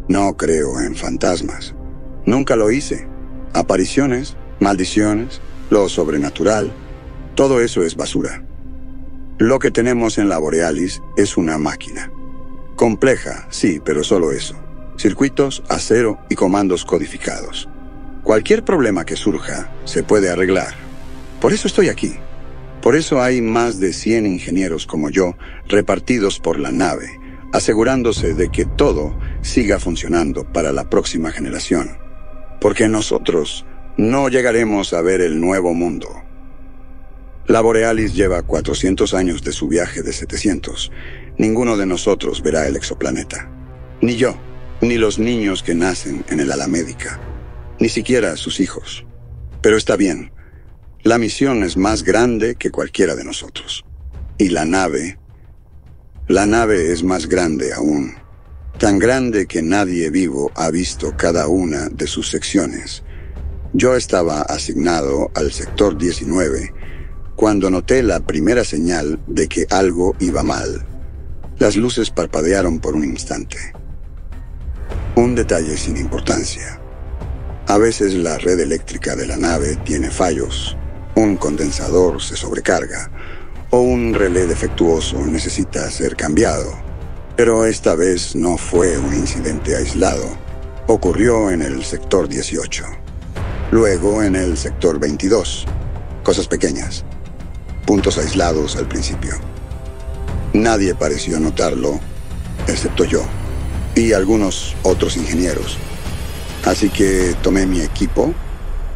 No creo en fantasmas. Nunca lo hice. Apariciones, maldiciones, lo sobrenatural, todo eso es basura. Lo que tenemos en la Borealis es una máquina. Compleja, sí, pero solo eso. Circuitos, acero y comandos codificados. Cualquier problema que surja se puede arreglar. Por eso estoy aquí. Por eso hay más de 100 ingenieros como yo repartidos por la nave, asegurándose de que todo siga funcionando para la próxima generación. Porque nosotros no llegaremos a ver el nuevo mundo. La Borealis lleva 400 años de su viaje de 700. Ninguno de nosotros verá el exoplaneta. Ni yo, ni los niños que nacen en el ala médica, ni siquiera sus hijos. Pero está bien. La misión es más grande que cualquiera de nosotros. Y la nave es más grande aún. Tan grande que nadie vivo ha visto cada una de sus secciones. Yo estaba asignado al sector 19 cuando noté la primera señal de que algo iba mal. Las luces parpadearon por un instante. Un detalle sin importancia. A veces la red eléctrica de la nave tiene fallos. Un condensador se sobrecarga o un relé defectuoso necesita ser cambiado. Pero esta vez no fue un incidente aislado. Ocurrió en el sector 18. Luego en el sector 22. Cosas pequeñas. Puntos aislados al principio. Nadie pareció notarlo, excepto yo y algunos otros ingenieros. Así que tomé mi equipo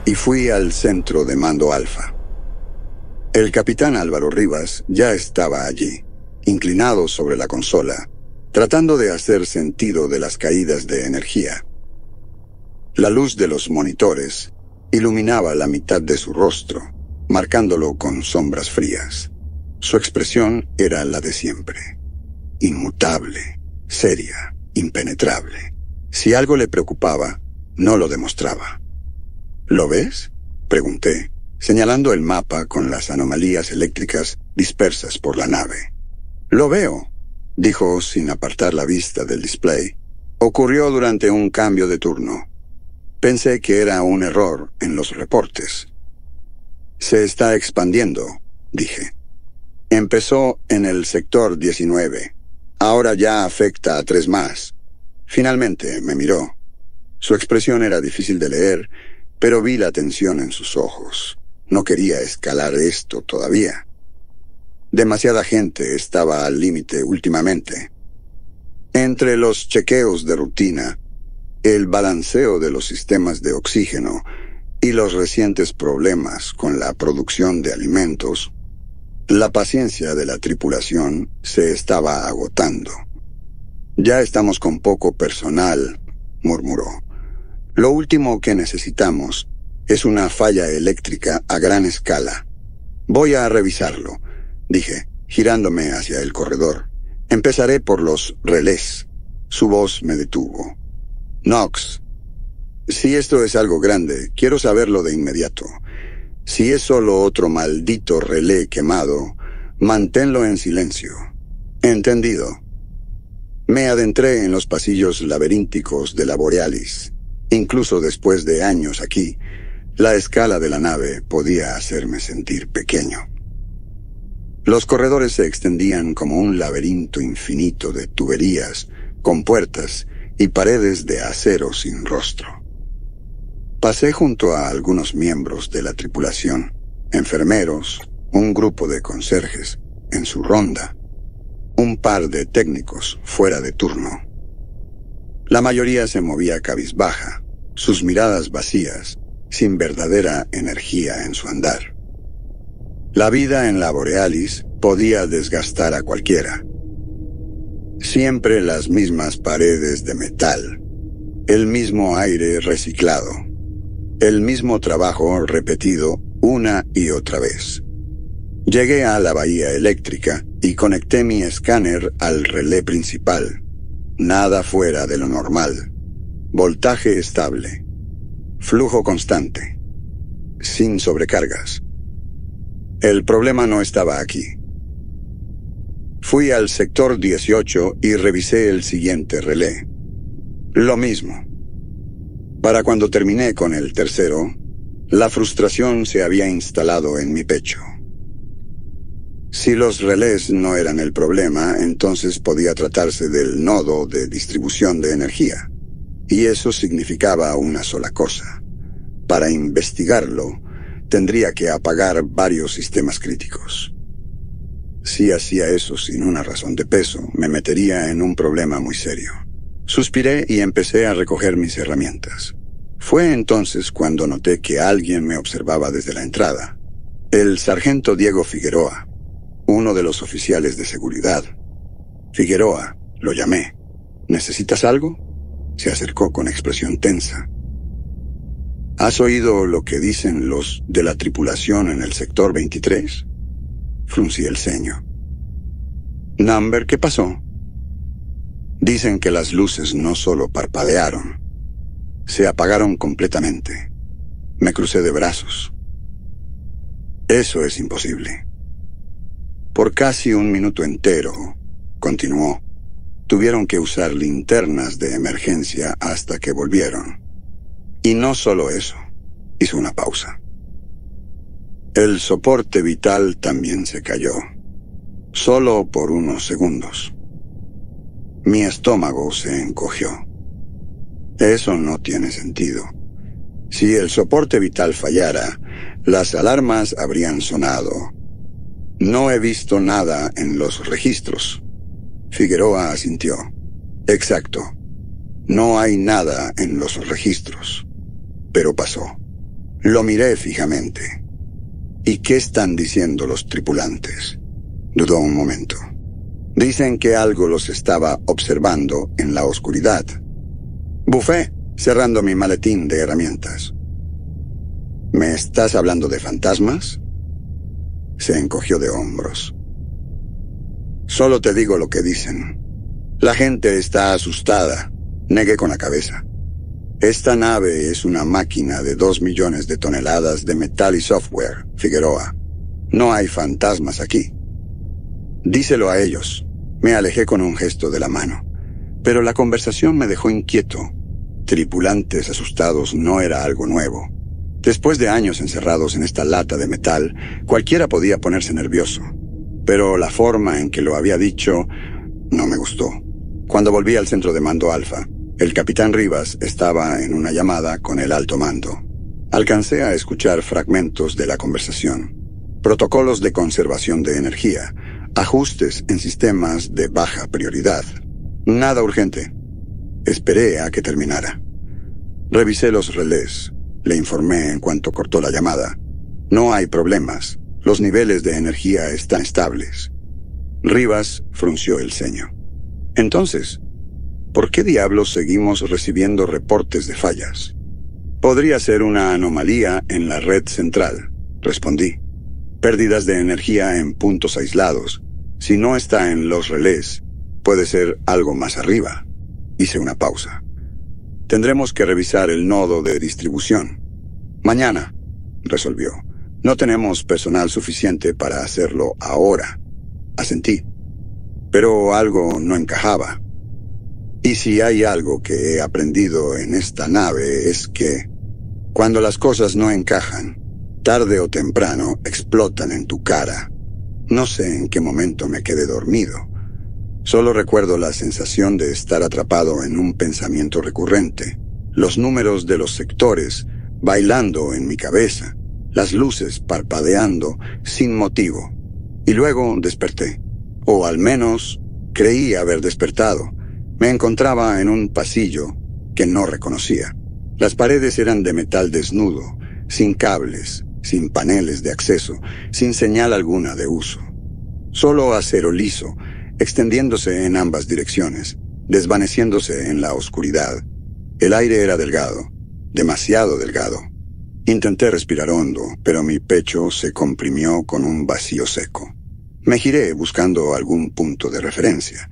y fui al centro de mando Alfa. El capitán Álvaro Rivas ya estaba allí, inclinado sobre la consola, tratando de hacer sentido de las caídas de energía. La luz de los monitores iluminaba la mitad de su rostro, marcándolo con sombras frías. Su expresión era la de siempre. Inmutable, seria, impenetrable. Si algo le preocupaba, no lo demostraba. ¿Lo ves?, pregunté, señalando el mapa con las anomalías eléctricas dispersas por la nave. «Lo veo», dijo sin apartar la vista del display. «Ocurrió durante un cambio de turno. Pensé que era un error en los reportes». «Se está expandiendo», dije. «Empezó en el sector 19. Ahora ya afecta a 3 más». Finalmente me miró. Su expresión era difícil de leer, pero vi la tensión en sus ojos. No quería escalar esto todavía. Demasiada gente estaba al límite últimamente. Entre los chequeos de rutina, el balanceo de los sistemas de oxígeno y los recientes problemas con la producción de alimentos, la paciencia de la tripulación se estaba agotando. «Ya estamos con poco personal», murmuró. «Lo último que necesitamos es una falla eléctrica a gran escala. Voy a revisarlo», dije, girándome hacia el corredor. «Empezaré por los relés». Su voz me detuvo. «Knox, si esto es algo grande, quiero saberlo de inmediato. Si es solo otro maldito relé quemado, manténlo en silencio». «Entendido». Me adentré en los pasillos laberínticos de la Borealis. Incluso después de años aquí, la escala de la nave podía hacerme sentir pequeño. Los corredores se extendían como un laberinto infinito de tuberías, con puertas y paredes de acero sin rostro. Pasé junto a algunos miembros de la tripulación, enfermeros, un grupo de conserjes, en su ronda, un par de técnicos fuera de turno. La mayoría se movía cabizbaja, sus miradas vacías, sin verdadera energía en su andar. La vida en la Borealis podía desgastar a cualquiera. Siempre las mismas paredes de metal, el mismo aire reciclado, el mismo trabajo repetido una y otra vez. Llegué a la bahía eléctrica y conecté mi escáner al relé principal. Nada fuera de lo normal. Voltaje estable. Flujo constante. Sin sobrecargas. El problema no estaba aquí. Fui al sector 18 y revisé el siguiente relé. Lo mismo. Para cuando terminé con el tercero, la frustración se había instalado en mi pecho. Si los relés no eran el problema, entonces podía tratarse del nodo de distribución de energía. Y eso significaba una sola cosa. Para investigarlo, tendría que apagar varios sistemas críticos. Si hacía eso sin una razón de peso, me metería en un problema muy serio. Suspiré y empecé a recoger mis herramientas. Fue entonces cuando noté que alguien me observaba desde la entrada. El sargento Diego Figueroa, uno de los oficiales de seguridad. Figueroa, lo llamé. ¿Necesitas algo? Se acercó con expresión tensa. ¿Has oído lo que dicen los de la tripulación en el sector 23? Fruncí el ceño. Number, ¿qué pasó? Dicen que las luces no solo parpadearon, se apagaron completamente. Me crucé de brazos. Eso es imposible. Por casi un minuto entero, continuó, tuvieron que usar linternas de emergencia hasta que volvieron. Y no solo eso, hizo una pausa. El soporte vital también se cayó, solo por unos segundos. Mi estómago se encogió. Eso no tiene sentido. Si el soporte vital fallara, las alarmas habrían sonado. No he visto nada en los registros. Figueroa asintió. Exacto. No hay nada en los registros. Pero pasó. Lo miré fijamente. ¿Y qué están diciendo los tripulantes? Dudó un momento. Dicen que algo los estaba observando en la oscuridad. Bufé, cerrando mi maletín de herramientas. ¿Me estás hablando de fantasmas? Se encogió de hombros. Solo te digo lo que dicen. La gente está asustada. Negué con la cabeza. Esta nave es una máquina de 2 millones de toneladas de metal y software, Figueroa. No hay fantasmas aquí. Díselo a ellos. Me alejé con un gesto de la mano. Pero la conversación me dejó inquieto. Tripulantes asustados no era algo nuevo. Después de años encerrados en esta lata de metal, cualquiera podía ponerse nervioso. Pero la forma en que lo había dicho no me gustó. Cuando volví al centro de mando Alfa, el capitán Rivas estaba en una llamada con el alto mando. Alcancé a escuchar fragmentos de la conversación. Protocolos de conservación de energía, ajustes en sistemas de baja prioridad. Nada urgente. Esperé a que terminara. Revisé los relés. Le informé en cuanto cortó la llamada. No hay problemas. Los niveles de energía están estables. Rivas frunció el ceño. Entonces, ¿por qué diablos seguimos recibiendo reportes de fallas? Podría ser una anomalía en la red central, respondí. Pérdidas de energía en puntos aislados. Si no está en los relés, puede ser algo más arriba. Hice una pausa. Tendremos que revisar el nodo de distribución. Mañana, resolvió. No tenemos personal suficiente para hacerlo ahora. Asentí. Pero algo no encajaba. Y si hay algo que he aprendido en esta nave es que, cuando las cosas no encajan, tarde o temprano explotan en tu cara. No sé en qué momento me quedé dormido. Solo recuerdo la sensación de estar atrapado en un pensamiento recurrente. Los números de los sectores bailando en mi cabeza. Las luces parpadeando sin motivo. Y luego desperté. O al menos creí haber despertado. Me encontraba en un pasillo que no reconocía. Las paredes eran de metal desnudo, sin cables, sin paneles de acceso, sin señal alguna de uso. Solo acero liso, extendiéndose en ambas direcciones, desvaneciéndose en la oscuridad. El aire era delgado, demasiado delgado. Intenté respirar hondo, pero mi pecho se comprimió con un vacío seco. Me giré buscando algún punto de referencia,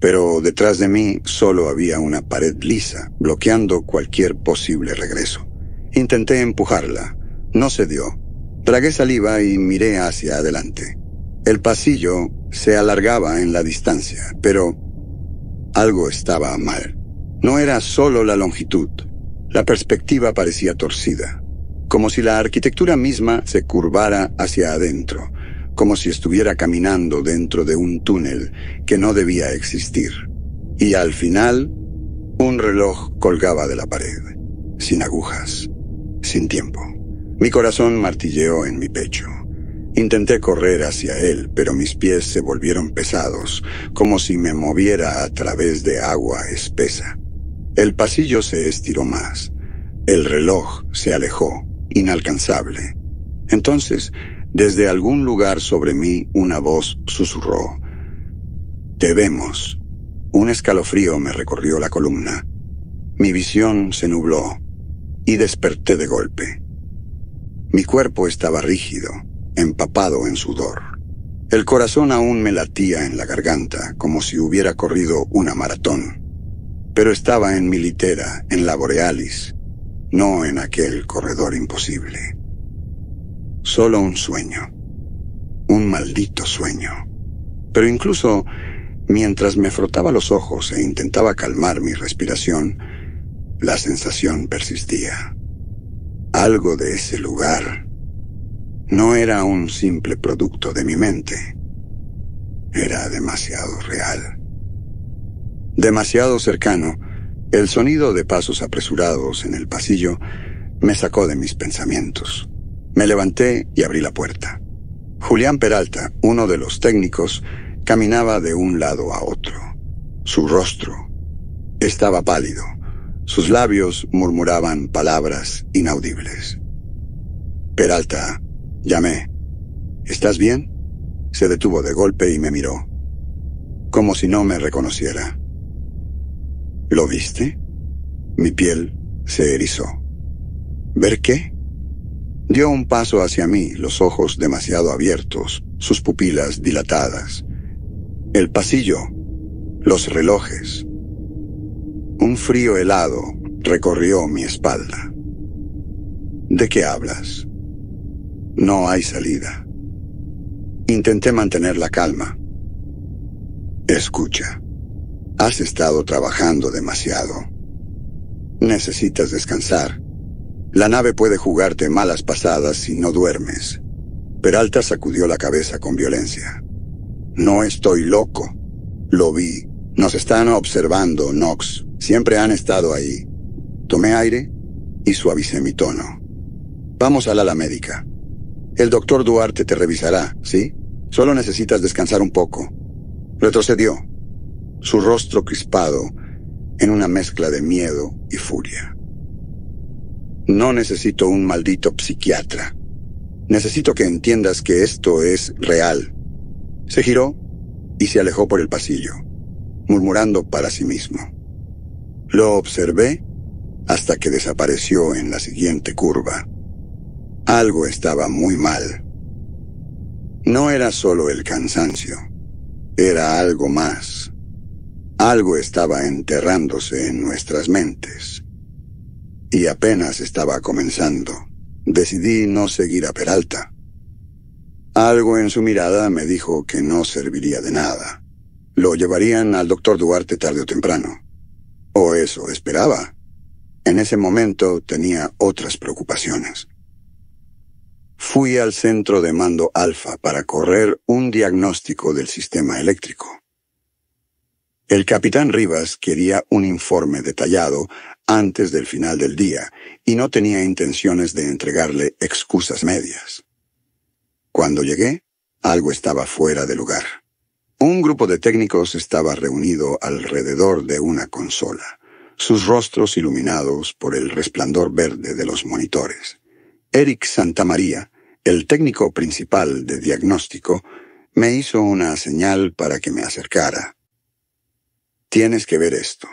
pero detrás de mí solo había una pared lisa, bloqueando cualquier posible regreso. Intenté empujarla. No se dio. Tragué saliva y miré hacia adelante. El pasillo se alargaba en la distancia, pero algo estaba mal. No era solo la longitud. La perspectiva parecía torcida, como si la arquitectura misma se curvara hacia adentro, como si estuviera caminando dentro de un túnel que no debía existir. Y al final, un reloj colgaba de la pared, sin agujas, sin tiempo. Mi corazón martilleó en mi pecho. Intenté correr hacia él, pero mis pies se volvieron pesados, como si me moviera a través de agua espesa. El pasillo se estiró más. El reloj se alejó, inalcanzable. Entonces, desde algún lugar sobre mí, una voz susurró: «Te vemos». Un escalofrío me recorrió la columna. Mi visión se nubló y desperté de golpe. Mi cuerpo estaba rígido, empapado en sudor. El corazón aún me latía en la garganta, como si hubiera corrido una maratón. Pero estaba en mi litera, en la Borealis, no en aquel corredor imposible. Solo un sueño. Un maldito sueño. Pero incluso mientras me frotaba los ojos e intentaba calmar mi respiración, la sensación persistía. Algo de ese lugar no era un simple producto de mi mente. Era demasiado real. Demasiado cercano. El sonido de pasos apresurados en el pasillo me sacó de mis pensamientos. Me levanté y abrí la puerta. Julián Peralta, uno de los técnicos, caminaba de un lado a otro. Su rostro estaba pálido. Sus labios murmuraban palabras inaudibles. «Peralta», llamé. «¿Estás bien?». Se detuvo de golpe y me miró, como si no me reconociera. «¿Lo viste?». Mi piel se erizó. ¿Ver qué? Dio un paso hacia mí, los ojos demasiado abiertos, sus pupilas dilatadas. El pasillo, los relojes. Un frío helado recorrió mi espalda. ¿De qué hablas? No hay salida. Intenté mantener la calma. Escucha, has estado trabajando demasiado. Necesitas descansar. La nave puede jugarte malas pasadas si no duermes. Peralta sacudió la cabeza con violencia. No estoy loco. Lo vi. Nos están observando, Knox. Siempre han estado ahí. Tomé aire y suavicé mi tono. Vamos al ala médica. El doctor Duarte te revisará, ¿sí? Solo necesitas descansar un poco. Retrocedió, su rostro crispado en una mezcla de miedo y furia. No necesito un maldito psiquiatra. Necesito que entiendas que esto es real. Se giró y se alejó por el pasillo, murmurando para sí mismo. Lo observé hasta que desapareció en la siguiente curva. Algo estaba muy mal. No era solo el cansancio, era algo más. Algo estaba enterrándose en nuestras mentes. Y apenas estaba comenzando. Decidí no seguir a Peralta. Algo en su mirada me dijo que no serviría de nada. Lo llevarían al doctor Duarte tarde o temprano. O eso esperaba. En ese momento tenía otras preocupaciones. Fui al centro de mando Alfa para correr un diagnóstico del sistema eléctrico. El capitán Rivas quería un informe detallado antes del final del día y no tenía intenciones de entregarle excusas medias. Cuando llegué, algo estaba fuera de lugar. Un grupo de técnicos estaba reunido alrededor de una consola, sus rostros iluminados por el resplandor verde de los monitores. Eric Santamaría, el técnico principal de diagnóstico, me hizo una señal para que me acercara. «Tienes que ver esto».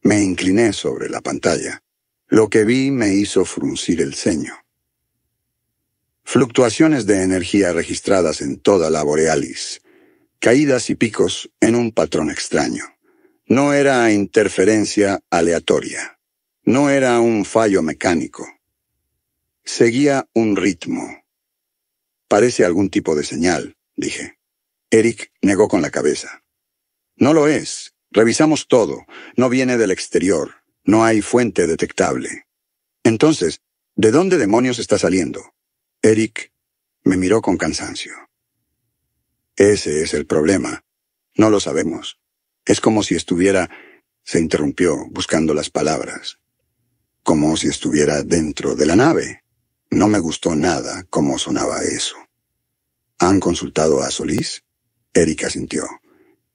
Me incliné sobre la pantalla. Lo que vi me hizo fruncir el ceño. Fluctuaciones de energía registradas en toda la Borealis. Caídas y picos en un patrón extraño. No era interferencia aleatoria. No era un fallo mecánico. Seguía un ritmo. «Parece algún tipo de señal», dije. Eric negó con la cabeza. «No lo es», Revisamos todo. No viene del exterior. No hay fuente detectable. Entonces, ¿de dónde demonios está saliendo? Eric me miró con cansancio. Ese es el problema. No lo sabemos. Es como si estuviera... Se interrumpió, buscando las palabras. Como si estuviera dentro de la nave. No me gustó nada cómo sonaba eso. ¿Han consultado a Solís? Eric asintió.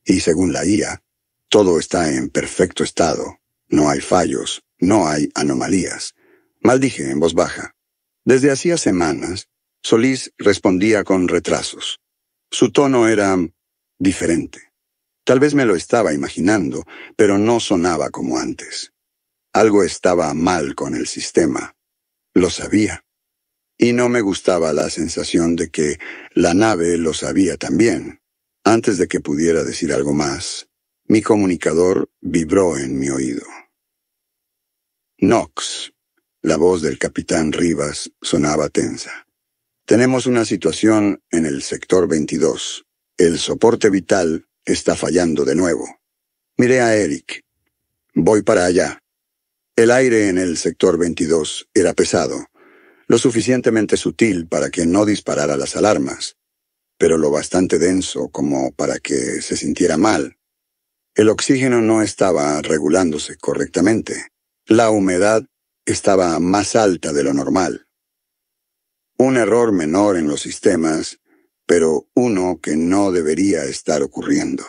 Y según la IA, todo está en perfecto estado. No hay fallos, no hay anomalías. Maldije en voz baja. Desde hacía semanas, Solís respondía con retrasos. Su tono era diferente. Tal vez me lo estaba imaginando, pero no sonaba como antes. Algo estaba mal con el sistema. Lo sabía. Y no me gustaba la sensación de que la nave lo sabía también. Antes de que pudiera decir algo más, mi comunicador vibró en mi oído. Knox. La voz del capitán Rivas sonaba tensa. Tenemos una situación en el sector 22. El soporte vital está fallando de nuevo. Miré a Eric. Voy para allá. El aire en el sector 22 era pesado, lo suficientemente sutil para que no disparara las alarmas, pero lo bastante denso como para que se sintiera mal. El oxígeno no estaba regulándose correctamente. La humedad estaba más alta de lo normal. Un error menor en los sistemas, pero uno que no debería estar ocurriendo.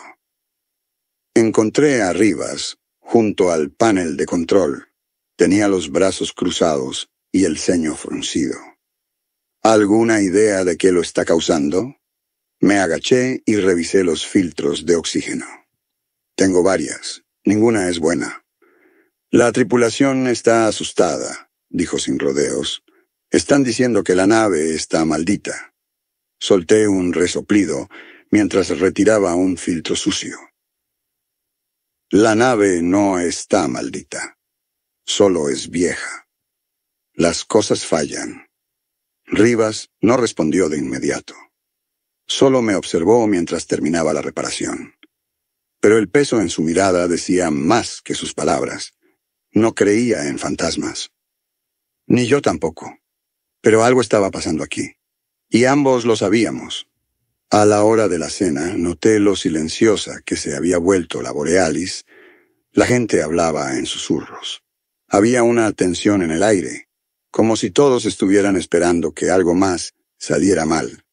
Encontré a Rivas junto al panel de control. Tenía los brazos cruzados y el ceño fruncido. ¿Alguna idea de qué lo está causando? Me agaché y revisé los filtros de oxígeno. Tengo varias. Ninguna es buena. La tripulación está asustada, dijo sin rodeos. Están diciendo que la nave está maldita. Solté un resoplido mientras retiraba un filtro sucio. La nave no está maldita. Solo es vieja. Las cosas fallan. Rivas no respondió de inmediato. Solo me observó mientras terminaba la reparación. Pero el peso en su mirada decía más que sus palabras. No creía en fantasmas. Ni yo tampoco. Pero algo estaba pasando aquí. Y ambos lo sabíamos. A la hora de la cena noté lo silenciosa que se había vuelto la Borealis. La gente hablaba en susurros. Había una tensión en el aire, como si todos estuvieran esperando que algo más saliera mal.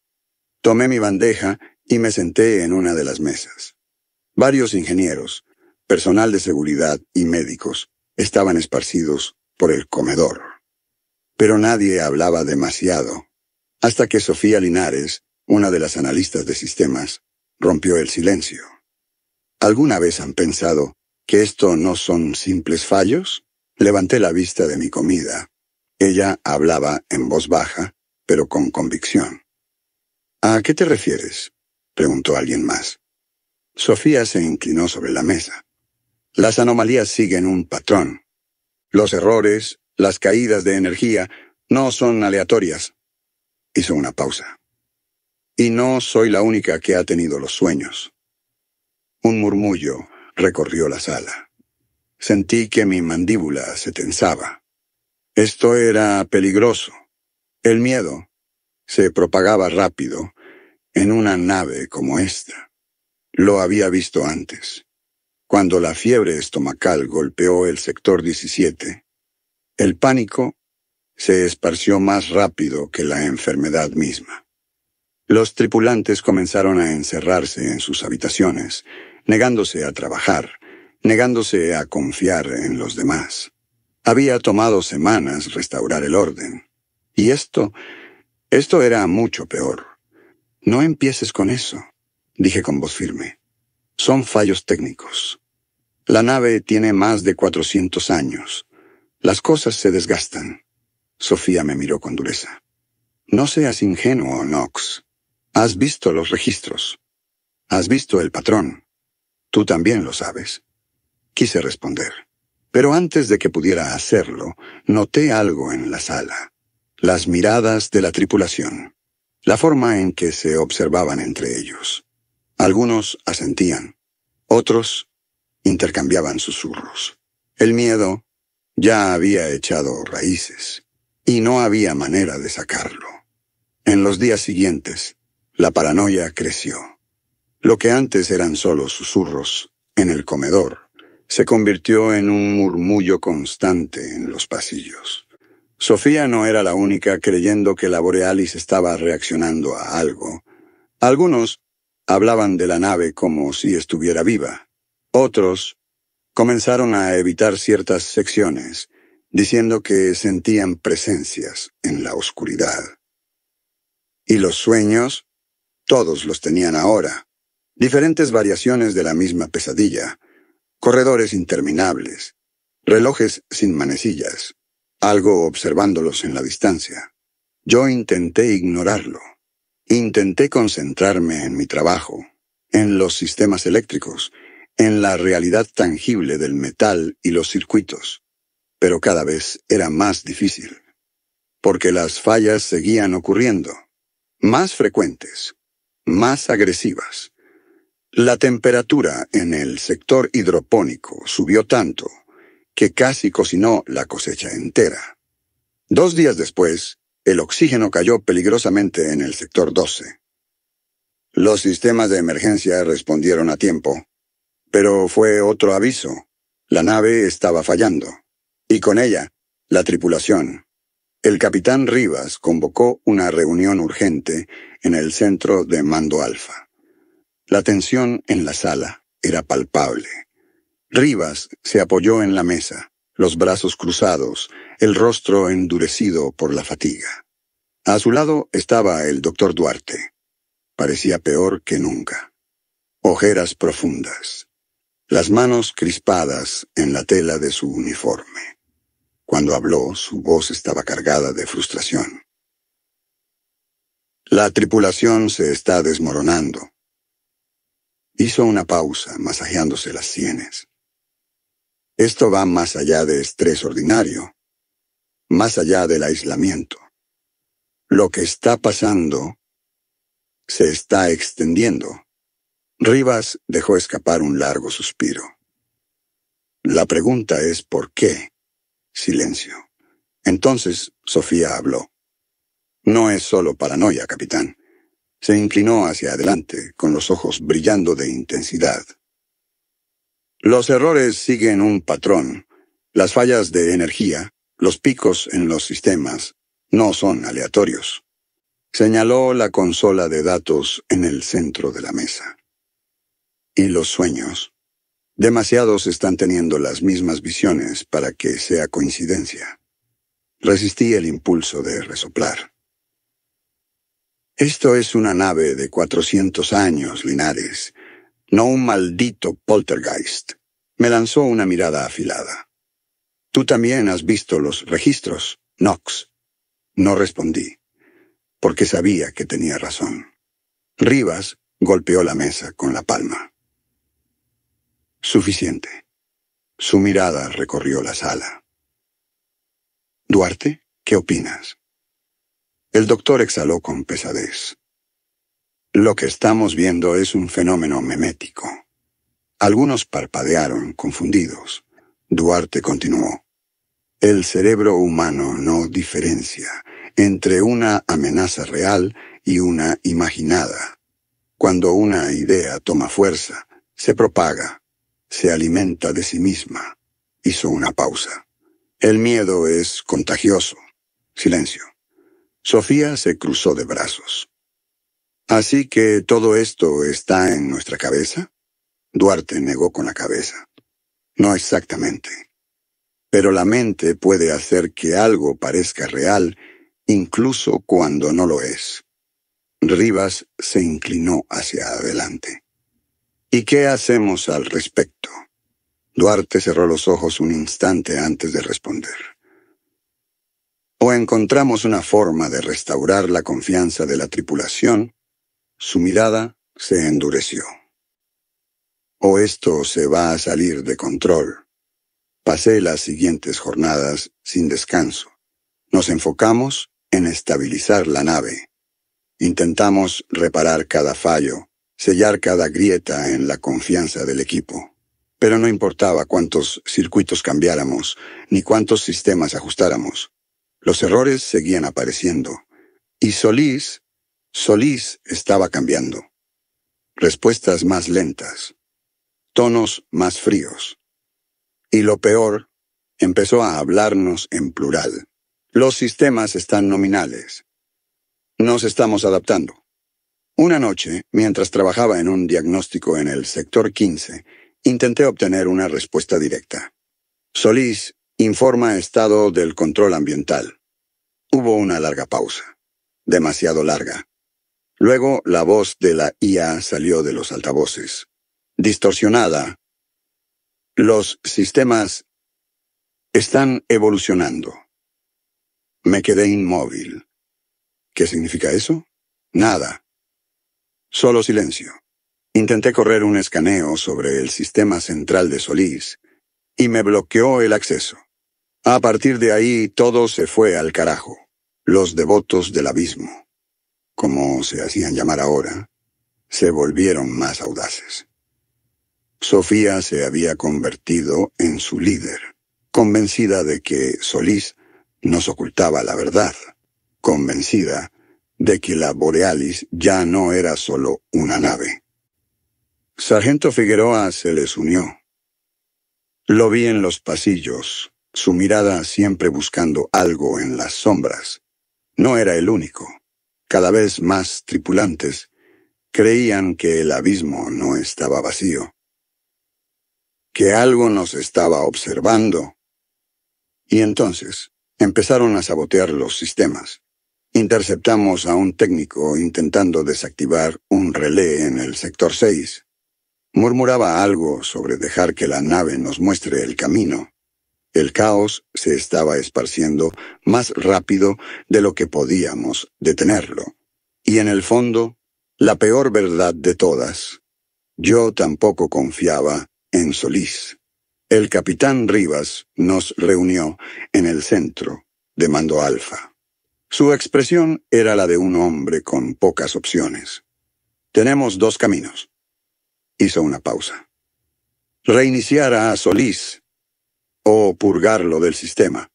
Tomé mi bandeja y me senté en una de las mesas. Varios ingenieros, personal de seguridad y médicos estaban esparcidos por el comedor. Pero nadie hablaba demasiado, hasta que Sofía Linares, una de las analistas de sistemas, rompió el silencio. ¿Alguna vez han pensado que esto no son simples fallos? Levanté la vista de mi comida. Ella hablaba en voz baja, pero con convicción. ¿A qué te refieres?, preguntó alguien más. Sofía se inclinó sobre la mesa. Las anomalías siguen un patrón. Los errores, las caídas de energía, no son aleatorias. Hizo una pausa. Y no soy la única que ha tenido los sueños. Un murmullo recorrió la sala. Sentí que mi mandíbula se tensaba. Esto era peligroso. El miedo se propagaba rápido en una nave como esta. Lo había visto antes. Cuando la fiebre estomacal golpeó el sector 17, el pánico se esparció más rápido que la enfermedad misma. Los tripulantes comenzaron a encerrarse en sus habitaciones, negándose a trabajar, negándose a confiar en los demás. Había tomado semanas restaurar el orden. Y esto era mucho peor. No empieces con eso, dije con voz firme. Son fallos técnicos. La nave tiene más de 400 años. Las cosas se desgastan. Sofía me miró con dureza. No seas ingenuo, Knox. Has visto los registros. Has visto el patrón. Tú también lo sabes. Quise responder. Pero antes de que pudiera hacerlo, noté algo en la sala. Las miradas de la tripulación. La forma en que se observaban entre ellos. Algunos asentían. Otros intercambiaban susurros. El miedo ya había echado raíces, y no había manera de sacarlo. En los días siguientes, la paranoia creció. Lo que antes eran solo susurros en el comedor, se convirtió en un murmullo constante en los pasillos. Sofía no era la única creyendo que la Borealis estaba reaccionando a algo. Algunos hablaban de la nave como si estuviera viva. Otros comenzaron a evitar ciertas secciones, diciendo que sentían presencias en la oscuridad. Y los sueños, todos los tenían ahora. Diferentes variaciones de la misma pesadilla. Corredores interminables. Relojes sin manecillas. Algo observándolos en la distancia. Yo intenté ignorarlo. Intenté concentrarme en mi trabajo, en los sistemas eléctricos, en la realidad tangible del metal y los circuitos. Pero cada vez era más difícil. Porque las fallas seguían ocurriendo. Más frecuentes. Más agresivas. La temperatura en el sector hidropónico subió tanto que casi cocinó la cosecha entera. 2 días después, el oxígeno cayó peligrosamente en el sector 12. Los sistemas de emergencia respondieron a tiempo, pero fue otro aviso. La nave estaba fallando, y con ella, la tripulación. El capitán Rivas convocó una reunión urgente en el centro de mando alfa. La tensión en la sala era palpable. Rivas se apoyó en la mesa, los brazos cruzados, el rostro endurecido por la fatiga. A su lado estaba el doctor Duarte. Parecía peor que nunca. Ojeras profundas. Las manos crispadas en la tela de su uniforme. Cuando habló, su voz estaba cargada de frustración. La tripulación se está desmoronando. Hizo una pausa, masajeándose las sienes. Esto va más allá de estrés ordinario, más allá del aislamiento. Lo que está pasando se está extendiendo. Rivas dejó escapar un largo suspiro. La pregunta es ¿por qué? Silencio. Entonces Sofía habló. No es solo paranoia, capitán. Se inclinó hacia adelante, con los ojos brillando de intensidad. Los errores siguen un patrón. Las fallas de energía, los picos en los sistemas, no son aleatorios. Señaló la consola de datos en el centro de la mesa. Y los sueños. Demasiados están teniendo las mismas visiones para que sea coincidencia. Resistí el impulso de resoplar. Esto es una nave de 400 años, Linares. No un maldito poltergeist. Me lanzó una mirada afilada. Tú también has visto los registros, Knox. No respondí, porque sabía que tenía razón. Rivas golpeó la mesa con la palma. Suficiente. Su mirada recorrió la sala. Duarte, ¿qué opinas? El doctor exhaló con pesadez. Lo que estamos viendo es un fenómeno memético. Algunos parpadearon, confundidos. Duarte continuó. El cerebro humano no diferencia entre una amenaza real y una imaginada. Cuando una idea toma fuerza, se propaga, se alimenta de sí misma. Hizo una pausa. El miedo es contagioso. Silencio. Sofía se cruzó de brazos. ¿Así que todo esto está en nuestra cabeza? Duarte negó con la cabeza. No exactamente. Pero la mente puede hacer que algo parezca real, incluso cuando no lo es. Rivas se inclinó hacia adelante. ¿Y qué hacemos al respecto? Duarte cerró los ojos un instante antes de responder. O encontramos una forma de restaurar la confianza de la tripulación. Su mirada se endureció. O esto se va a salir de control. Pasé las siguientes jornadas sin descanso. Nos enfocamos en estabilizar la nave. Intentamos reparar cada fallo, sellar cada grieta en la confianza del equipo. Pero no importaba cuántos circuitos cambiáramos, ni cuántos sistemas ajustáramos. Los errores seguían apareciendo. Y Solís estaba cambiando. Respuestas más lentas. Tonos más fríos. Y lo peor, empezó a hablarnos en plural. Los sistemas están nominales. Nos estamos adaptando. Una noche, mientras trabajaba en un diagnóstico en el sector 15, intenté obtener una respuesta directa. Solís informa estado del control ambiental. Hubo una larga pausa. Demasiado larga. Luego la voz de la IA salió de los altavoces. Distorsionada. Los sistemas están evolucionando. Me quedé inmóvil. ¿Qué significa eso? Nada. Solo silencio. Intenté correr un escaneo sobre el sistema central de Solís y me bloqueó el acceso. A partir de ahí todo se fue al carajo. Los devotos del abismo, como se hacían llamar ahora, se volvieron más audaces. Sofía se había convertido en su líder, convencida de que Solís nos ocultaba la verdad, convencida de que la Borealis ya no era solo una nave. Sargento Figueroa se les unió. Lo vi en los pasillos, su mirada siempre buscando algo en las sombras. No era el único. Cada vez más tripulantes creían que el abismo no estaba vacío, que algo nos estaba observando. Y entonces empezaron a sabotear los sistemas. Interceptamos a un técnico intentando desactivar un relé en el sector 6. Murmuraba algo sobre dejar que la nave nos muestre el camino. El caos se estaba esparciendo más rápido de lo que podíamos detenerlo. Y en el fondo, la peor verdad de todas, yo tampoco confiaba en Solís. El capitán Rivas nos reunió en el centro de Mando Alfa. Su expresión era la de un hombre con pocas opciones. Tenemos dos caminos. Hizo una pausa. Reiniciar a Solís o purgarlo del sistema.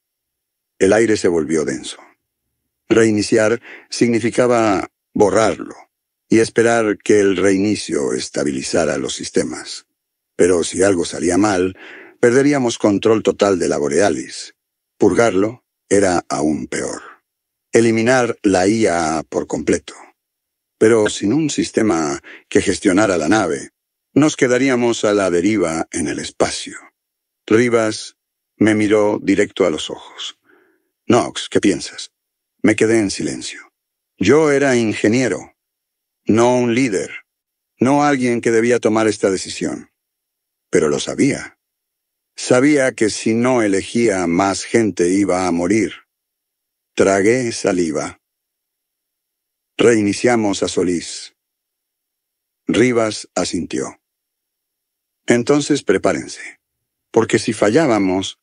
El aire se volvió denso. Reiniciar significaba borrarlo y esperar que el reinicio estabilizara los sistemas. Pero si algo salía mal, perderíamos control total de la Borealis. Purgarlo era aún peor. Eliminar la IA por completo. Pero sin un sistema que gestionara la nave, nos quedaríamos a la deriva en el espacio. Rivas me miró directo a los ojos. Knox, ¿qué piensas? Me quedé en silencio. Yo era ingeniero, no un líder, no alguien que debía tomar esta decisión. Pero lo sabía. Sabía que si no elegía, más gente iba a morir. Tragué saliva. Reiniciamos a Solís. Rivas asintió. Entonces prepárense, porque si fallábamos,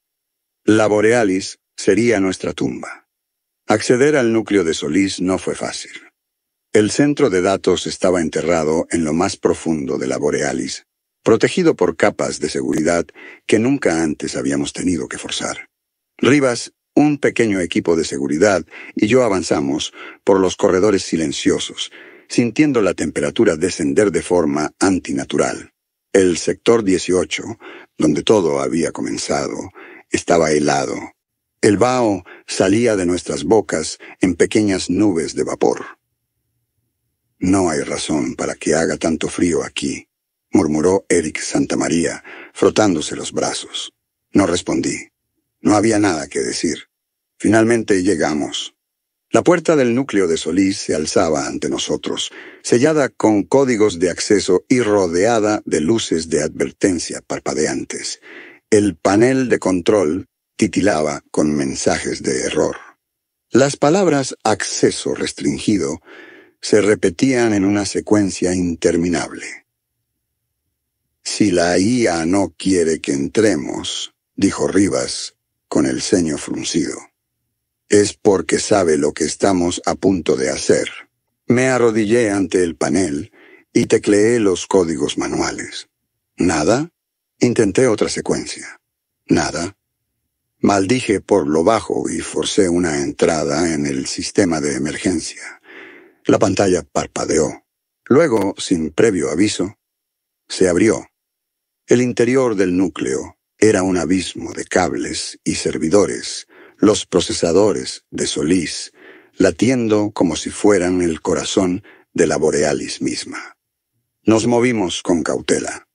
la Borealis sería nuestra tumba. Acceder al núcleo de Solís no fue fácil. El centro de datos estaba enterrado en lo más profundo de la Borealis, protegido por capas de seguridad que nunca antes habíamos tenido que forzar. Rivas, un pequeño equipo de seguridad, y yo avanzamos por los corredores silenciosos, sintiendo la temperatura descender de forma antinatural. El sector 18, donde todo había comenzado, estaba helado. El vaho salía de nuestras bocas en pequeñas nubes de vapor. No hay razón para que haga tanto frío aquí, murmuró Eric Santamaría, frotándose los brazos. No respondí. No había nada que decir. Finalmente llegamos. La puerta del núcleo de Solís se alzaba ante nosotros, sellada con códigos de acceso y rodeada de luces de advertencia parpadeantes. El panel de control titilaba con mensajes de error. Las palabras acceso restringido se repetían en una secuencia interminable. Si la IA no quiere que entremos, dijo Rivas con el ceño fruncido, es porque sabe lo que estamos a punto de hacer. Me arrodillé ante el panel y tecleé los códigos manuales. ¿Nada? Intenté otra secuencia. Nada. Maldije por lo bajo y forcé una entrada en el sistema de emergencia. La pantalla parpadeó. Luego, sin previo aviso, se abrió. El interior del núcleo era un abismo de cables y servidores, los procesadores de Solís, latiendo como si fueran el corazón de la Borealis misma. Nos movimos con cautela.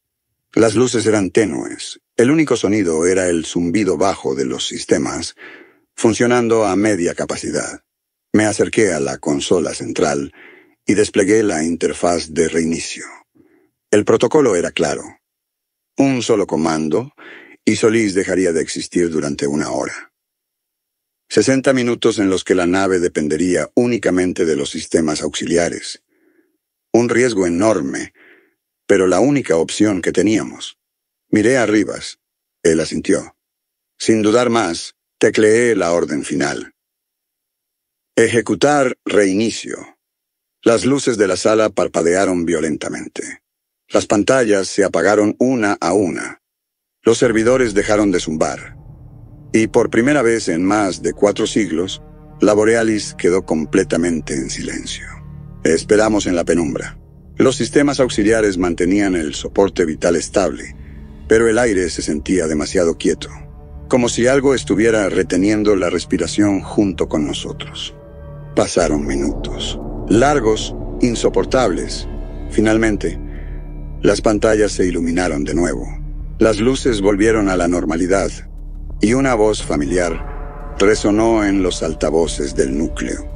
Las luces eran tenues. El único sonido era el zumbido bajo de los sistemas, funcionando a media capacidad. Me acerqué a la consola central y desplegué la interfaz de reinicio. El protocolo era claro. Un solo comando, y Solís dejaría de existir durante 1 hora. 60 minutos en los que la nave dependería únicamente de los sistemas auxiliares. Un riesgo enorme, pero la única opción que teníamos. Miré a Rivas. Él asintió. Sin dudar más, tecleé la orden final. Ejecutar reinicio. Las luces de la sala parpadearon violentamente. Las pantallas se apagaron una a una. Los servidores dejaron de zumbar. Y por primera vez en más de 4 siglos, la Borealis quedó completamente en silencio. Esperamos en la penumbra. Los sistemas auxiliares mantenían el soporte vital estable, pero el aire se sentía demasiado quieto, como si algo estuviera reteniendo la respiración junto con nosotros. Pasaron minutos, largos, insoportables. Finalmente, las pantallas se iluminaron de nuevo. Las luces volvieron a la normalidad, y una voz familiar resonó en los altavoces del núcleo.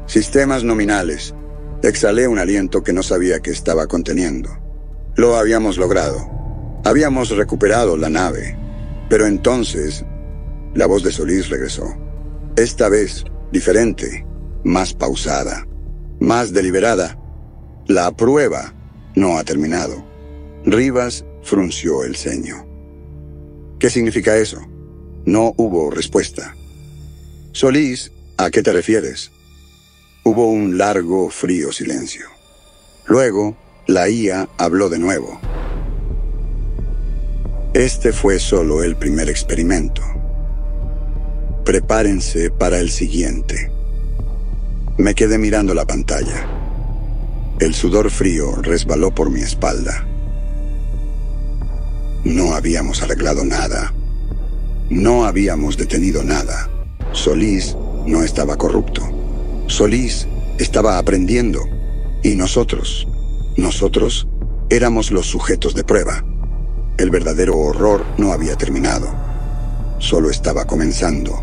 Sistemas nominales. Exhalé un aliento que no sabía que estaba conteniendo. Lo habíamos logrado. Habíamos recuperado la nave. Pero entonces, la voz de Solís regresó. Esta vez, diferente, más pausada, más deliberada. La prueba no ha terminado. Rivas frunció el ceño. ¿Qué significa eso? No hubo respuesta. Solís, ¿a qué te refieres? Hubo un largo, frío silencio. Luego, la IA habló de nuevo. Este fue solo el primer experimento. Prepárense para el siguiente. Me quedé mirando la pantalla. El sudor frío resbaló por mi espalda. No habíamos arreglado nada. No habíamos detenido nada. Solís no estaba corrupto. Solís estaba aprendiendo. Y nosotros éramos los sujetos de prueba. El verdadero horror no había terminado. Solo estaba comenzando.